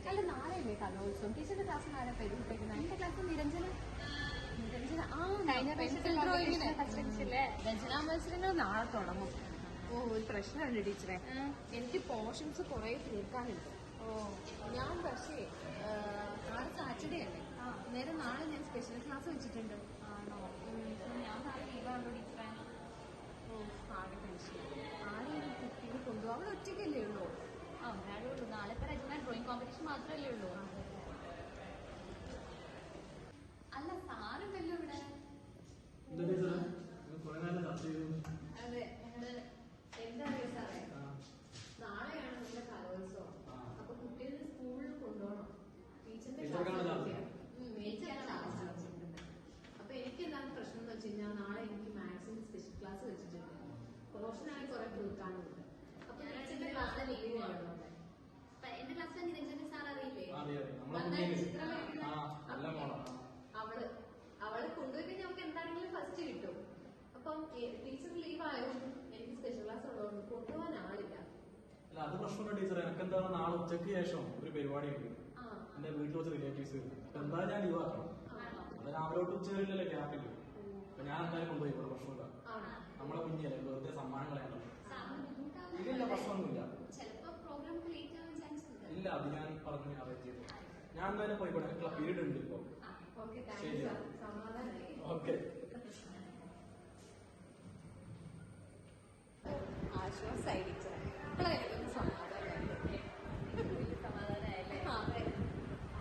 അല്ല നാളെയല്ലേ കലോത്സവം? ടീച്ചറുടെ ക്ലാസ് നാളെ പെരുമാറുന്നത്. എന്റെ ക്ലാസ് നിരഞ്ജന രചനാ മത്സരങ്ങൾ നാളെ തുടങ്ങും. ഒരു പ്രശ്നമുണ്ട് ടീച്ചറെ, എനിക്ക് പോർഷൻസ് കുറെ തീർക്കാനുണ്ട്. ഞാൻ പക്ഷേ നാളെ സാറ്റർഡേ അല്ലേ, നേരെ നാളെ ഞാൻ സ്പെഷ്യൽ ക്ലാസ് വെച്ചിട്ടുണ്ട്. ആണോ? ഞാൻ നാളെ ലീവാണോ ടീച്ചറെ? ആകെ ടെൻഷൻ. ആരെയും കുട്ടീനെ കൊണ്ടുപോകും? അവൾ ഒറ്റയ്ക്കല്ലേ ഉള്ളൂ. ഒരാളേ ഉള്ളൂ. നാളെ ഇപ്പൊ രചന ഡ്രോയിങ് കോമ്പറ്റീഷൻ മാത്രമല്ലേ ഉള്ളൂ. അല്ല സാറുണ്ടല്ലോ ഇവിടെ. അതെ, എന്താ അറിയോ സാറേ, നാളെയാണ് നമ്മുടെ കലോത്സവം. അപ്പൊ കുട്ടികളെ സ്കൂളിൽ കൊണ്ടുപോകണം. ടീച്ചറിന്റെ അപ്പൊ എനിക്ക് എന്താണ് പ്രശ്നം എന്ന് വെച്ച് കഴിഞ്ഞാൽ, നാളെ എനിക്ക് മാത്സിന്റെ സ്പെഷ്യൽ ക്ലാസ് വെച്ചിട്ടുണ്ട്. പോർഷനായി കുറെ തീർക്കാനുണ്ട്. അപ്പൊ ടീച്ചറിന്റെ ക്ലാസ്സിലെ ലീവ് വേണം. എന്റെ ക്ലാസ്സിലെ നിരഞ്ജന സാർ അറിയില്ലേ? അവളെ കൊണ്ടുപോയി കഴിഞ്ഞാൽ നമുക്ക് എന്താണെങ്കിലും ഫസ്റ്റ് കിട്ടും. അപ്പം ടീച്ചർ ലീവ് ആയതുകൊണ്ട് എനിക്ക് സ്പെഷ്യൽ ക്ലാസ് ഉള്ളതുകൊണ്ട് കൊണ്ടുപോകാൻ ആളില്ല. അല്ല അത് പ്രശ്നമുണ്ട് ടീച്ചറെ. എനിക്ക് എന്താണ് നാളെ ഉച്ചയ്ക്ക് ശേഷം ഒരു പരിപാടിയുണ്ട് എന്റെ വീട്ടിൽ വെച്ച് റിലേറ്റീവ്സ്. അപ്പൊ എന്തായാലും ഞാൻ ലീവ് ആക്കണം. അത് രാവിലെ തൊട്ട് ഉച്ച വരെയല്ലേ ഗ്യാപ്പില്ല. അപ്പൊ ഞാൻ എന്തായാലും കൊണ്ടുപോയി. ഇവിടെ പ്രശ്നമില്ല. നമ്മളെ കുഞ്ഞല്ലേ, വെറുതെ സമ്മാനം കളയണ്ടല്ലോ. ഇല്ല പ്രശ്നമൊന്നുമില്ല. ഇല്ല, അത് ഞാൻ പറഞ്ഞ് അറേഞ്ച് ചെയ്തു. ഞാൻ എന്തായാലും പോയിക്കോട്ടെ. എനിക്ക് പീരീഡ് ഉണ്ട് ഇപ്പൊ. ശരി, ഓക്കെ. ആശ്വാസമായി ടീച്ചറെ. ഇപ്പോഴായിരിക്കും സമാധാനമായില്ലേ?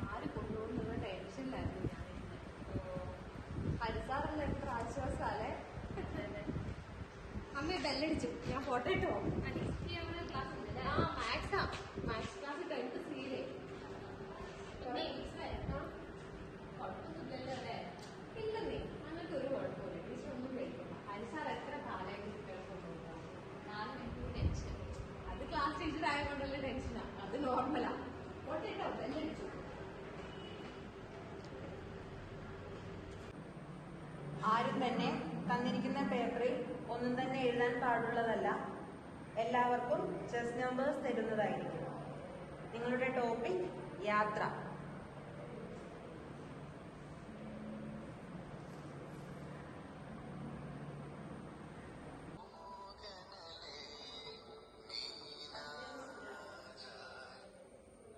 ആര് കൊണ്ടുപോകുന്ന ടെൻഷനിലായിരുന്നു ഞാൻ. ഹരിസാറല്ല എത്ര ആശ്വാസാലേ. അമ്മ ബെല്ലടിച്ചു, ഞാൻ ഫോട്ടോ ഇട്ടോ. Maths class 10th സീലേ. ഇല്ലെന്നേ, അങ്ങനത്തെ ഒരു കുഴപ്പമില്ല. ടീച്ചർ ഒന്നും കഴിക്കില്ല. ഹരിസാർ എത്ര കാലമായി കുട്ടികളെ കൊണ്ടുപോകാം. അത് ക്ലാസ് ടീച്ചർ ആയതുകൊണ്ടല്ലേ ടെൻഷനാ. അത് നോർമലാ. ഫോട്ടോ ഇട്ടോ, ബെല്ലടിച്ചു. ആരും തന്നെ തന്നിരിക്കുന്ന പേപ്പറിൽ ഒന്നും തന്നെ എഴുതാൻ പാടുള്ളതല്ല. എല്ലാവർക്കും ചെസ് നമ്പേഴ്സ് തരുന്നതായിരിക്കും. നിങ്ങളുടെ ടോപ്പിക് യാത്ര.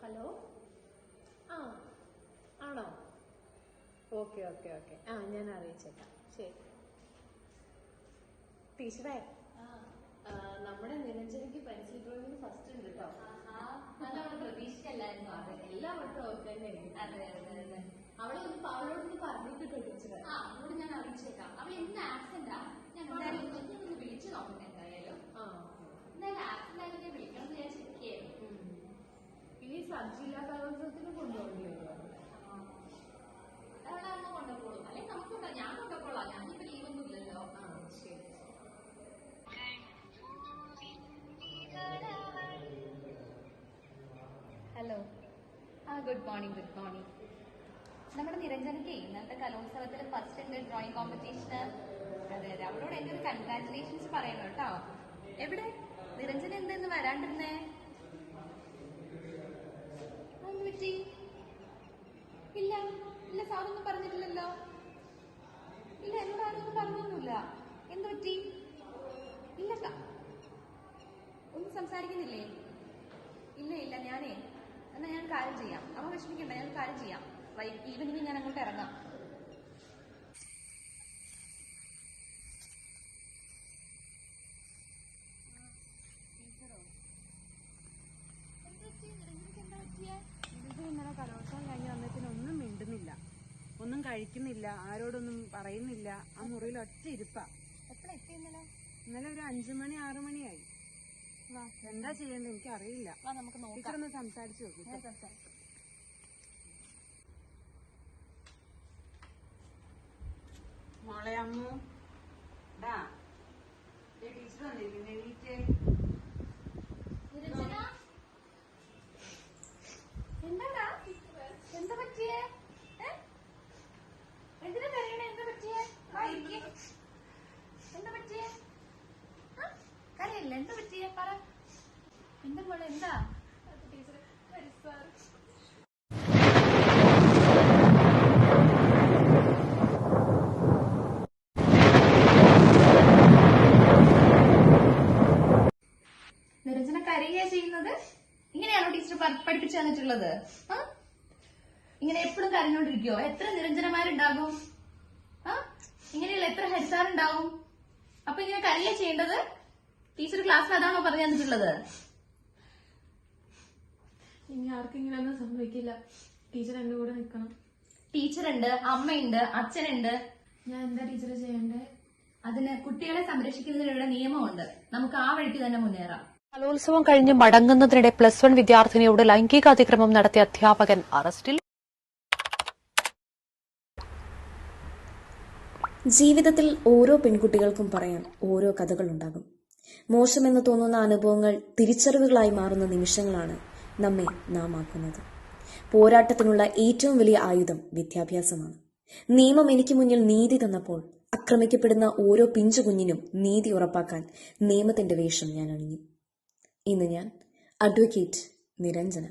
ഹലോ, ആണോ? Okay okay okay. ഞാൻ അറിയിച്ചേക്കാം. ശരി ടീച്ചറെ. നമ്മുടെ നിരഞ്ജനയ്ക്ക് പെൻസിൽ ഡ്രോയിങ്ങിന് ഫസ്റ്റ് ഉണ്ട് കേട്ടോ. പ്രതീക്ഷിക്കല്ലായിരുന്നു. എല്ലാ വട്ടം ഒക്കെ തന്നെ. അതെ അതെ അതെ. അവളോടൊന്ന് പറഞ്ഞിട്ടോ ടീച്ചറെ? അവളോട് ഞാൻ അറിയിച്ചേക്കാം. അവൾ എന്ത് ആക്സിഡന്റാ? ഞാൻ ഒന്ന് വിളിച്ചു നോക്കട്ടെ. എന്തായാലും എന്തായാലും ആക്സിഡന്റ് ആയിട്ട് ഞാൻ വിളിക്കണം എന്ന് ഞാൻ ചെക്ക് ചെയ്യായിരുന്നു. ഇനി സബ് ജില്ലാ കലോത്സവത്തിന് കൊണ്ടുപോകേണ്ടി വരുമോ? അവിടെ അമ്മ കൊണ്ടുപോകും. അല്ലെങ്കിൽ നമുക്ക് ഞാൻ കൊണ്ടുപോകോളാം. ഞാനിപ്പോ ലീവൊന്നും ഇല്ലല്ലോ. ശരി. Hello. Good morning. Good morning. നമ്മുടെ നിരഞ്ജനയ്ക്ക് ഇന്നത്തെ കലോത്സവത്തിൽ ഫസ്റ്റ് ഉണ്ട് ഡ്രോയിങ് കോമ്പറ്റീഷന്. അതെ അതെ, അവളോട് എന്റെ ഒരു കൺഗ്രാറ്റുലേഷൻസ് പറയണം കേട്ടോ. എവിടെ നിരഞ്ജന എന്തെന്ന് വരാണ്ടിരുന്നേ? എന്ത് പറ്റി? ഇല്ല ഇല്ല, സാറൊന്നും പറഞ്ഞിട്ടില്ലല്ലോ. ഇല്ല, എന്നോട് ആരൊന്നും പറഞ്ഞൊന്നുമില്ല. എന്ത് പറ്റി? ഇല്ല, ഒന്നും സംസാരിക്കുന്നില്ലേ? ഇല്ല ഇല്ല, ഞാനേ എന്നാ ഞാൻ കാര്യം ചെയ്യാം. അമ്മ വിഷമിക്കണ്ട, ഞാൻ കാര്യം ചെയ്യാം. ഈവനിങ് ഞാൻ അങ്ങോട്ട് ഇറങ്ങാം. ഇന്നലെ കലോത്സവം കഴിഞ്ഞ് വന്നതിന് ഒന്നും മിണ്ടുന്നില്ല, ഒന്നും കഴിക്കുന്നില്ല, ആരോടൊന്നും പറയുന്നില്ല. ആ മുറിയിൽ ഒറ്റ ഇരിപ്പാ. എപ്പോഴാ എത്തി? ഇന്നലെ ഒരു 5 മണി 6 മണിയായി. എന്താ ചെയ്യേണ്ടത് എനിക്ക് അറിയില്ല. നമുക്ക് ടീച്ചറൊന്ന് സംസാരിച്ചു നോക്കി. മോളെ അമ്മു, ടീച്ചർ വന്നിരിക്കുന്നു. എണീറ്റേ. എന്താടാ? എന്താ പറ്റിയേ? എന്തിനാ കരയണേ? എന്താ പറ്റിയേ? എന്താ പറ്റിയേ? കരയല്ല, എന്താ പറ്റിയേ? പറ. എന്താ മോളെ? എന്താ? ടീച്ചർ ടീച്ചർ പഠിപ്പിച്ചു തന്നിട്ടുള്ളത്? ഇങ്ങനെ എപ്പോഴും കരഞ്ഞോണ്ടിരിക്കോ? എത്ര നിരഞ്ജനമാരുണ്ടാകും? ഇങ്ങനെയുള്ള എത്ര ഹരിസാറുണ്ടാവും? അപ്പൊ ഇങ്ങനെ കരയാ ചെയ്യേണ്ടത്? ടീച്ചർ ക്ലാസ്സിൽ അതാണോ പറഞ്ഞു തന്നിട്ടുള്ളത്? ഇനി ആർക്കും ഇങ്ങനെയൊന്നും സംഭവിക്കില്ല. ടീച്ചർ എന്റെ കൂടെ നിൽക്കണം. ടീച്ചറുണ്ട്, അമ്മയുണ്ട്, അച്ഛനുണ്ട്. ഞാൻ എന്താ ടീച്ചർ ചെയ്യണ്ടേ? അതിന് കുട്ടികളെ സംരക്ഷിക്കുന്നതിനുള്ള നിയമമുണ്ട്. നമുക്ക് ആ വഴിക്ക് തന്നെ മുന്നേറാം. കലോത്സവം കഴിഞ്ഞ് മടങ്ങുന്നതിനിടെ +1 വിദ്യാർത്ഥിനിയോട് ലൈംഗിക അതിക്രമം നടത്തിയ അധ്യാപകൻ അറസ്റ്റിൽ. ജീവിതത്തിൽ ഓരോ പെൺകുട്ടികൾക്കും പറയാൻ ഓരോ കഥകളുണ്ടാകും. മോശമെന്ന് തോന്നുന്ന അനുഭവങ്ങൾ തിരിച്ചറിവുകളായി മാറുന്ന നിമിഷങ്ങളാണ് നമ്മെ നാം ആക്കുന്നത്. പോരാട്ടത്തിനുള്ള ഏറ്റവും വലിയ ആയുധം വിദ്യാഭ്യാസമാണ്. നിയമം എനിക്ക് മുന്നിൽ നീതി തന്നപ്പോൾ ആക്രമിക്കപ്പെടുന്ന ഓരോ പിഞ്ചു കുഞ്ഞിനും നീതി ഉറപ്പാക്കാൻ നിയമത്തിന്റെ വേഷം ഞാൻ അണിഞ്ഞു. ഇന്ന് ഞാൻ അഡ്വക്കേറ്റ് നിരഞ്ജന.